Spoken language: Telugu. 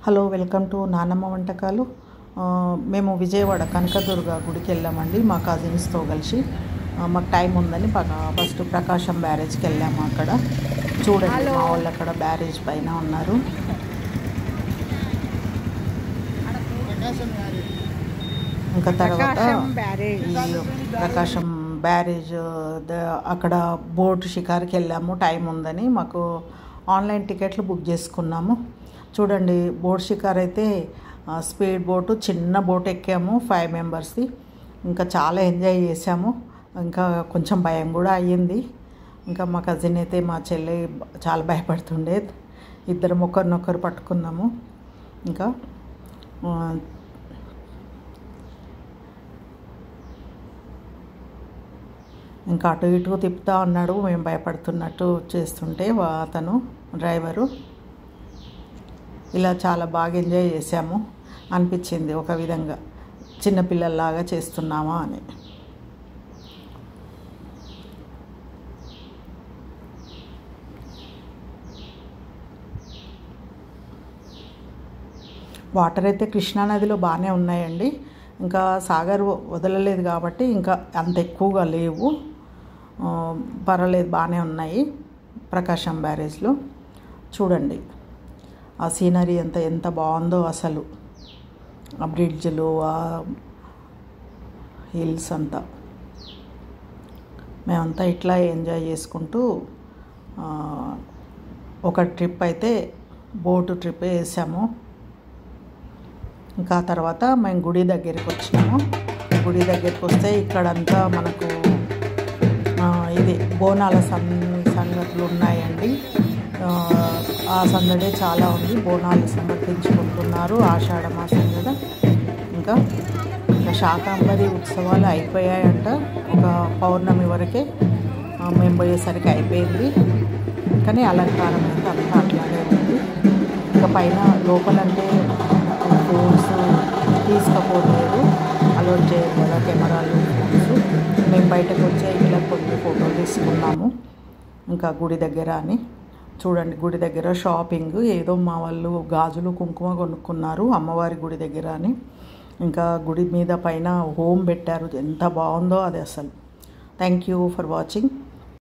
హలో, వెల్కమ్ టు నానమ్మ వంటకాలు. మేము విజయవాడ కనకదుర్గ గుడికి వెళ్ళామండి మా కజిన్స్తో కలిసి. మాకు టైం ఉందని ఫస్ట్ ప్రకాశం బ్యారేజ్కి వెళ్ళాము. అక్కడ చూడండి మా వాళ్ళు అక్కడ బ్యారేజ్ పైన ఉన్నారు. ఇంకా తర్వాత ప్రకాశం బ్యారేజ్ అక్కడ బోట్ షికార్కి వెళ్ళాము. టైం ఉందని మాకు ఆన్లైన్ టికెట్లు బుక్ చేసుకున్నాము. చూడండి, బోట్ షికార్ అయితే స్పీడ్ బోటు, చిన్న బోట్ ఎక్కాము 5 మెంబర్స్ది. ఇంకా చాలా ఎంజాయ్ చేసాము. ఇంకా కొంచెం భయం కూడా అయ్యింది. ఇంకా మా కజిన్ అయితే, మా చెల్లి చాలా భయపడుతుండే. ఇద్దరం ఒకరినొకరు పట్టుకున్నాము. ఇంకా అటు ఇటు తిప్పుతూ ఉన్నాడు. మేము భయపడుతున్నట్టు చేస్తుంటే అతను డ్రైవరు. ఇలా చాలా బాగా ఎంజాయ్ చేసాము. అనిపించింది ఒక విధంగా చిన్నపిల్లల్లాగా చేస్తున్నామా అని. వాటర్ అయితే కృష్ణానదిలో బాగానే ఉన్నాయండి. ఇంకా సాగర్ వదలలేదు కాబట్టి ఇంకా అంత ఎక్కువగా లేవు. పర్వాలేదు, బాగానే ఉన్నాయి ప్రకాశం బ్యారేజ్లో. చూడండి ఆ సీనరీ ఎంత బాగుందో అసలు. ఆ బ్రిడ్జ్లు, ఆ హిల్స్ అంతా మేమంతా ఇట్లా ఎంజాయ్ చేసుకుంటూ ఒక ట్రిప్ అయితే బోటు ట్రిప్ వేసాము. ఇంకా తర్వాత మేము గుడి దగ్గరికి వచ్చినాము. గుడి దగ్గరికి వస్తే ఇక్కడంతా మనకు ఇది బోనాల సంగతులు ఉన్నాయండి. ఆ సందడే చాలా ఉంది. బోనాలు సమర్పించుకుంటున్నారు. ఆషాఢ మాసం కదా. ఇంకా శాకాంబరి ఉత్సవాలు అయిపోయాయంట. ఒక పౌర్ణమి వరకే మేము పోయేసరికి అయిపోయింది. కానీ అలంకారం అయితే అంతా అట్లానే ఉంది. ఇంకా పైన లోపలంటే ఫోన్స్ తీసుకపోలేదు, అలౌట్ చేయరు కదా కెమెరాలు, ఫోన్స్. మేము బయటకు వచ్చే ఇలా కొన్ని ఫోటోలు తీసుకున్నాము. ఇంకా గుడి దగ్గర అని చూడండి, గుడి దగ్గర షాపింగ్ ఏదో మా వాళ్ళు గాజులు కుంకుమ కొనుక్కున్నారు అమ్మవారి గుడి దగ్గర అని. ఇంకా గుడి మీద పైన హోమ్ పెట్టారు. ఎంత బాగుందో అది అసలు. Thank you for watching.